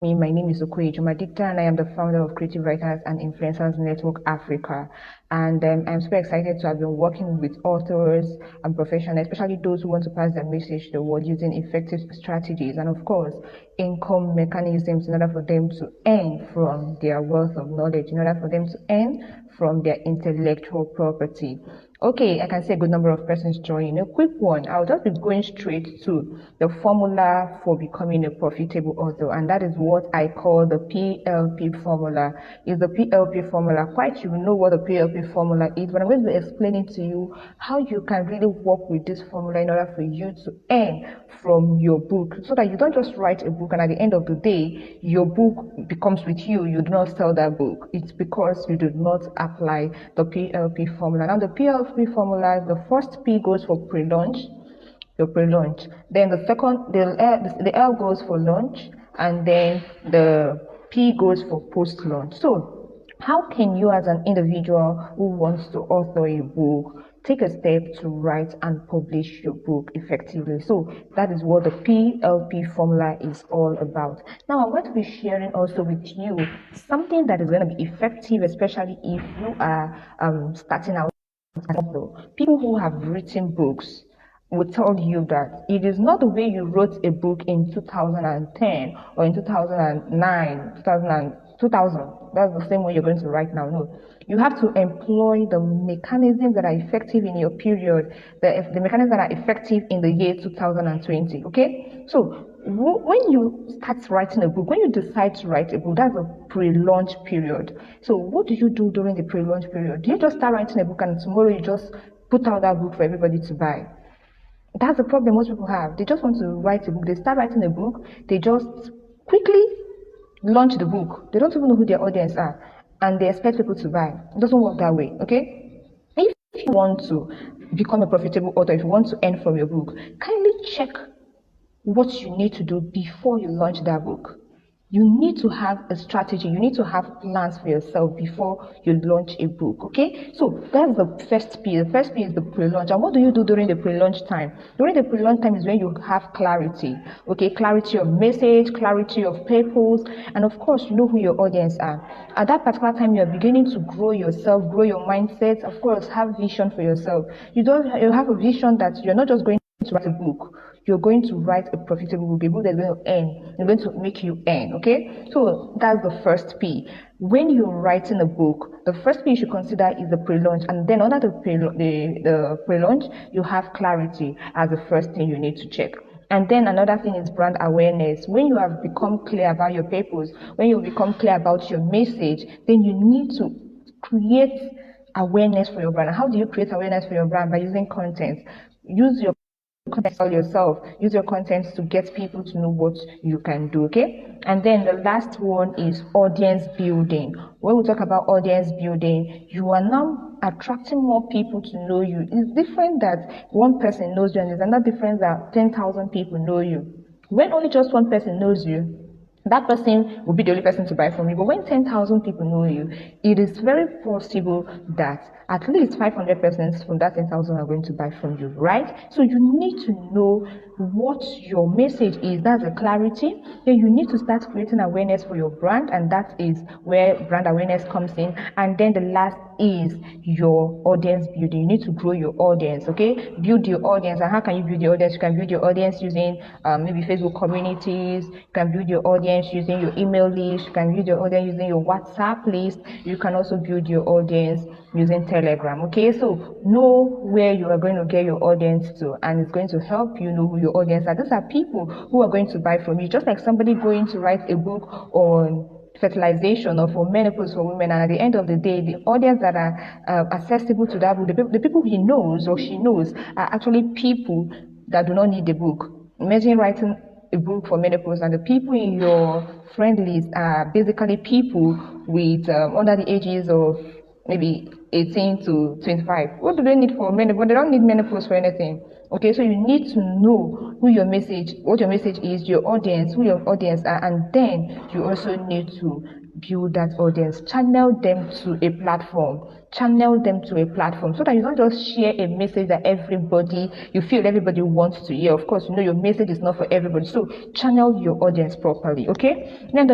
My name is Okoye Jumadikta, and I am the founder of Creative Writers and Influencers Network Africa. And I'm super excited to have been working with authors and professionals, especially those who want to pass their message to the world using effective strategies and, of course, income mechanisms in order for them to earn from their wealth of knowledge, in order for them to earn from their intellectual property. Okay, I can see a good number of persons joining. A quick one, I'll just be going straight to the formula for becoming a profitable author, and that is what I call the PLP formula. Is the PLP formula quite? You know what the PLP formula is, but I'm going to be explaining to you how you can really work with this formula in order for you to earn from your book, so that you don't just write a book and at the end of the day your book becomes with you. You do not sell that book. It's because you do not apply the PLP formula. Now the PLP formula, the first P goes for pre-launch, your pre-launch. Then the second, the L goes for launch, and then the P goes for post-launch. So how can you, as an individual who wants to author a book, take a step to write and publish your book effectively? So that is what the PLP formula is all about. Now I'm going to be sharing also with you something that is going to be effective, especially if you are starting out as an author. People who have written books will tell you that it is not the way you wrote a book in 2010 or in 2009, 2000. That's the same way you're going to write now. No, you have to employ the mechanisms that are effective in your period, the mechanisms that are effective in the year 2020. Okay, so when you start writing a book, when you decide to write a book, that's a pre-launch period. So what do you do during the pre-launch period? Do you just start writing a book and tomorrow you just put out that book for everybody to buy? That's the problem most people have. They just want to write a book. They start writing a book. They just quickly launch the book. They don't even know who their audience are. And they expect people to buy. It doesn't work that way, okay? If you want to become a profitable author, if you want to earn from your book, kindly check what you need to do before you launch that book. You need to have a strategy. You need to have plans for yourself before you launch a book, okay? So that's the first P. The first P is the pre-launch. And what do you do during the pre-launch time? During the pre-launch time is when you have clarity, okay? Clarity of message, clarity of purpose, and of course, you know who your audience are. At that particular time, you're beginning to grow yourself, grow your mindset, of course, have vision for yourself. You have a vision that you're not just going to write a book. You're going to write a profitable book, a book that's going to earn, it's going to make you earn, okay? So that's the first P. When you're writing a book, the first P you should consider is the pre-launch, and then under the pre-launch, you have clarity as the first thing you need to check. And then another thing is brand awareness. When you have become clear about your purpose, when you become clear about your message, then you need to create awareness for your brand. And how do you create awareness for your brand? By using content. Use your content, sell yourself. Use your content to get people to know what you can do, okay? And then the last one is audience building. When we talk about audience building, you are now attracting more people to know you. It's different that one person knows you, and there's another difference that 10,000 people know you. When only just one person knows you, that person will be the only person to buy from you. But when 10,000 people know you, it is very possible that at least 500 persons from that 10,000 are going to buy from you, right? So you need to know what your message is. That's the clarity. Then you need to start creating awareness for your brand, and that is where brand awareness comes in. And then the last is your audience building. You need to grow your audience, okay? Build your audience. And how can you build your audience? You can build your audience using maybe Facebook communities. You can build your audience using your email list. You can build your audience using your WhatsApp list. You can also build your audience using Telegram, okay? So know where you are going to get your audience to, and it's going to help you know who your audience are. These are people who are going to buy from you, just like somebody going to write a book on fertilization or for menopause for women, and at the end of the day, the audience that are accessible to that book, the people he knows or she knows, are actually people that do not need the book. Imagine writing a book for menopause, and the people in your friend list are basically people with under the ages of maybe 18 to 25. What do they need for menopause? They don't need menopause for anything. Okay, so you need to know what your message is, your audience, who your audience are, and then you also need to build that audience, channel them to a platform, so that you don't just share a message that you feel everybody wants to hear. Of course, you know your message is not for everybody, so channel your audience properly. Okay, then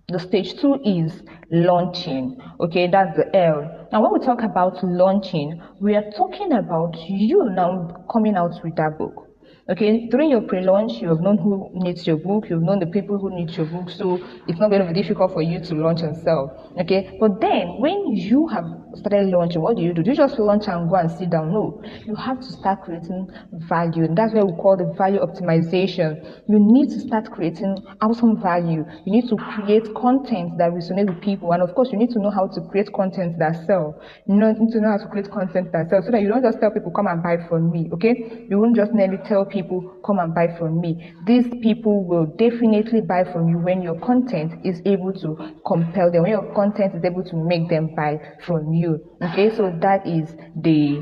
the stage 2 is launching. Okay, that's the L. Now, when we talk about launching, we are talking about you now coming out with that book. Okay, during your pre-launch, you have known who needs your book, you've known the people who need your book, so it's not going to be difficult for you to launch and sell. Okay, but then when you have started launching, what do? Do you just launch and go and sit down? No, you have to start creating value, and that's what we call the value optimization. You need to start creating awesome value. You need to create content that resonates with people, and of course, you need to know how to create content that sell. You need to know how to create content that sell, so that you don't just tell people come and buy from me. Okay, you won't just merely tell people come and buy from me. These people will definitely buy from you when your content is able to compel them, when your content is able to make them buy from you. Okay, so that is the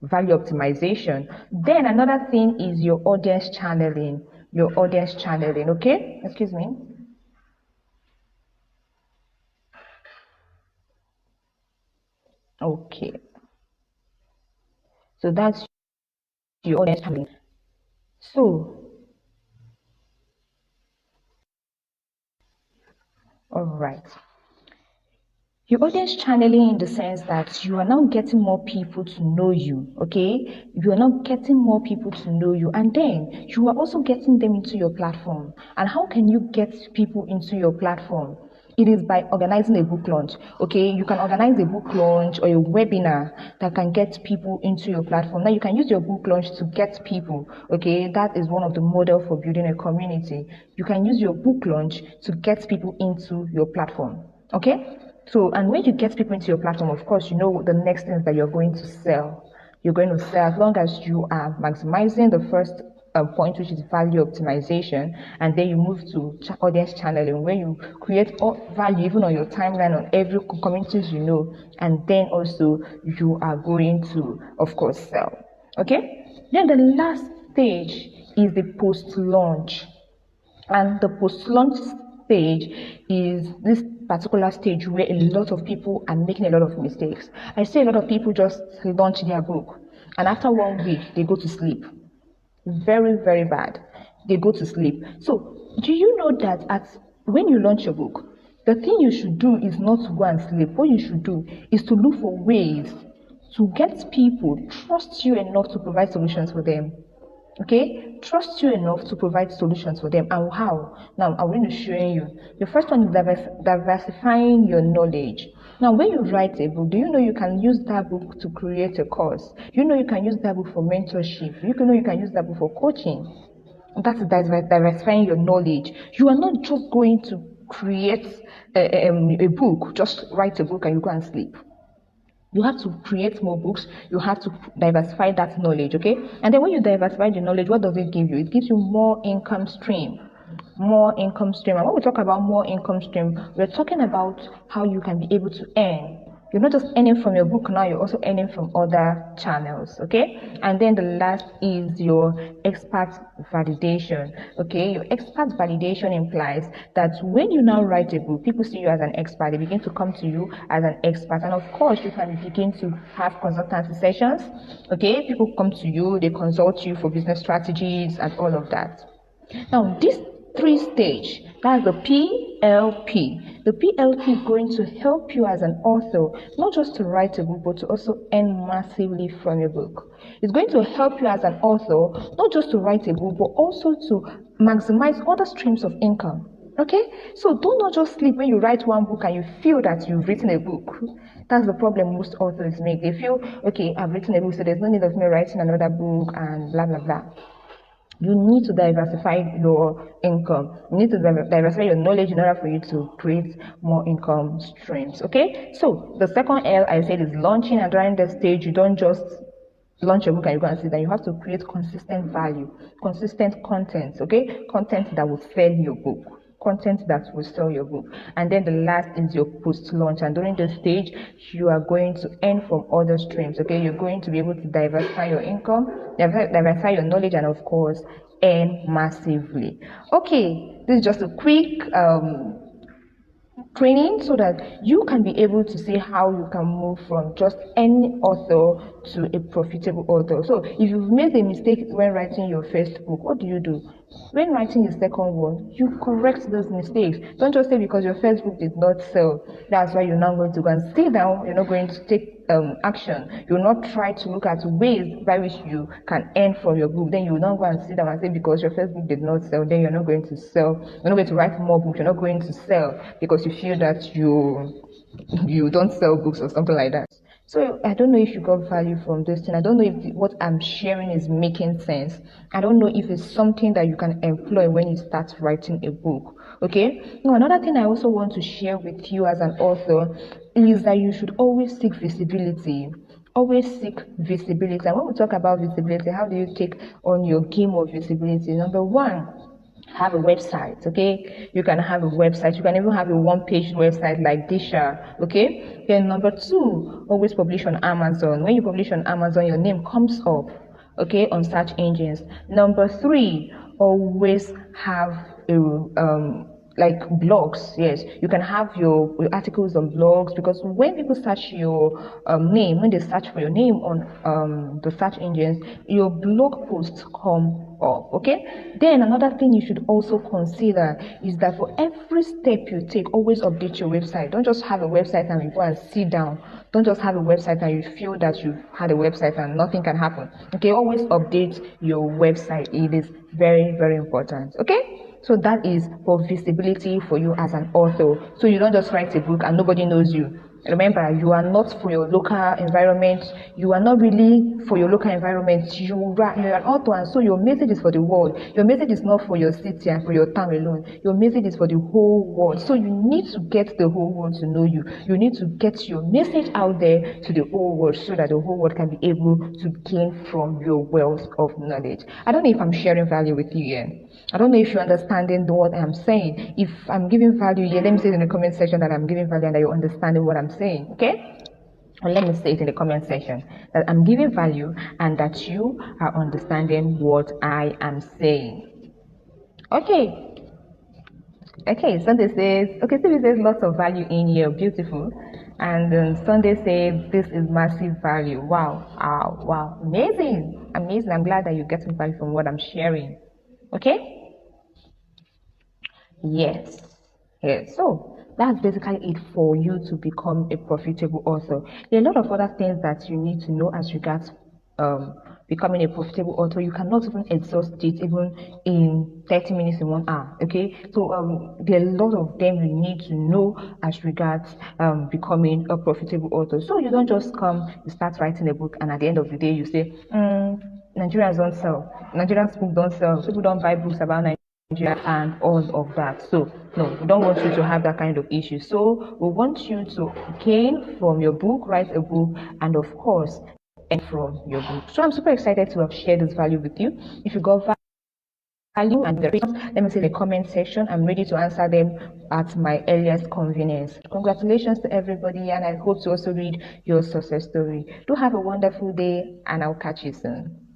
value optimization. Then another thing is your audience channeling. Okay, excuse me. Okay, so that's your audience channeling. So, all right. Your audience channeling in the sense that you are now getting more people to know you, okay? You are now getting more people to know you, and then you are also getting them into your platform. And how can you get people into your platform? It is by organizing a book launch, okay? You can organize a book launch or a webinar that can get people into your platform. Now you can use your book launch to get people, okay? That is one of the models for building a community. You can use your book launch to get people into your platform, okay? So, and when you get people into your platform, of course, you know the next things that you're going to sell. You're going to sell as long as you are maximizing the first point, which is value optimization, and then you move to audience channeling, where you create value even on your timeline on every communities you know, and then also you are going to, of course, sell. Okay. Then the last stage is the post-launch, and the post-launch stage is this particular stage where a lot of people are making a lot of mistakes. I see a lot of people just launch their book, and after 1 week they go to sleep. Very, very bad. They go to sleep. So do you know that when you launch your book, the thing you should do is not to go and sleep. What you should do is to look for ways to get people trust you enough to provide solutions for them. Okay, trust you enough to provide solutions for them. And how? Now I'm going to show you. The first one is diversifying your knowledge. Now, when you write a book, do you know you can use that book to create a course? You know you can use that book for mentorship. You know you can use that book for coaching. That's diversifying your knowledge. You are not just going to create a book, just write a book and you go and sleep. You have to create more books. You have to diversify that knowledge, okay? And then when you diversify the knowledge, what does it give you? It gives you more income stream. More income stream. And when we talk about more income stream, we're talking about how you can be able to earn. You're not just earning from your book now, you're also earning from other channels, okay? And then the last is your expert validation, okay? Your expert validation implies that when you now write a book, people see you as an expert, they begin to come to you as an expert. And of course, you can begin to have consultancy sessions, okay? People come to you, they consult you for business strategies and all of that. Now, this 3-stage, that's the PLP. The PLP is going to help you as an author, not just to write a book, but to also earn massively from your book. It's going to help you as an author, not just to write a book, but also to maximize other streams of income. Okay? So do not just sleep when you write one book and you feel that you've written a book. That's the problem most authors make. They feel, okay, I've written a book, so there's no need of me writing another book and blah, blah, blah. You need to diversify your income. You need to diversify your knowledge in order for you to create more income streams. Okay? So the second L I said is launching, and during that stage, you don't just launch your book and you go and sit down. You have to create consistent value, consistent content, okay? Content that will sell your book. content that will sell your book. And then the last is your post launch, and during this stage you are going to earn from other streams. Okay, you're going to be able to diversify your income, diversify your knowledge, and of course earn massively. Okay, this is just a quick training so that you can be able to see how you can move from just any author to a profitable author. So if you've made a mistake when writing your first book, what do? When writing your second one, you correct those mistakes. Don't just say because your first book did not sell, that's why you're not going to go and sit down, you're not going to take action. You will not try to look at ways by which you can earn from your book. Then you will not go and sit down and say because your first book did not sell, then you're not going to sell. You're not going to write more books. You're not going to sell because you feel that you don't sell books or something like that. So I don't know if you got value from this thing. I don't know if what I'm sharing is making sense. I don't know if it's something that you can employ when you start writing a book. Okay. Now, another thing I also want to share with you as an author is that you should always seek visibility. Always seek visibility. And when we talk about visibility, how do you take on your game of visibility? Number one, have a website. Okay, you can have a website. You can even have a one-page website like Disha. Okay, then number two, always publish on Amazon. When you publish on Amazon, your name comes up, okay, on search engines. Number three, always have a like blogs. Yes, you can have your articles on blogs, because when people search your name, when they search for your name on the search engines, your blog posts come up. Okay, then another thing you should also consider is that for every step you take, always update your website. Don't just have a website and you go and sit down. Don't just have a website and you feel that you've had a website and nothing can happen. Okay, always update your website. It is very, very important. Okay, so that is for visibility for you as an author. So you don't just write a book and nobody knows you. Remember, you are not for your local environment. You are not really for your local environment. You're an author, and so your message is for the world. Your message is not for your city and for your town alone. Your message is for the whole world. So you need to get the whole world to know you. You need to get your message out there to the whole world so that the whole world can be able to gain from your wealth of knowledge. I don't know if I'm sharing value with you here. I don't know if you're understanding what I'm saying. If I'm giving value here, let me say it in the comment section that I'm giving value and that you're understanding what I'm saying. Okay? Or let me say it in the comment section that I'm giving value and that you are understanding what I am saying. Okay. Okay, Sunday says, okay, so it says lots of value in here. Beautiful. And Sunday says, this is massive value. Wow. Wow. Wow. Amazing. Amazing. I'm glad that you're getting value from what I'm sharing. Okay? Yes. Yes. So that's basically it for you to become a profitable author. There are a lot of other things that you need to know as regards becoming a profitable author. You cannot even exhaust it even in 30 minutes in 1 hour. Okay, so there are a lot of them you need to know as regards becoming a profitable author. So you don't just come, you start writing a book, and at the end of the day you say Nigerians don't sell, Nigerians book don't sell, people don't buy books about Nigeria and all of that. So no, we don't want you to have that kind of issue. So we want you to gain from your book, write a book, and of course and from your book. So I'm super excited to have shared this value with you. If you got value and the reasons, let me see in the comment section. I'm ready to answer them at my earliest convenience. Congratulations to everybody, and I hope to also read your success story. Do have a wonderful day, and I'll catch you soon.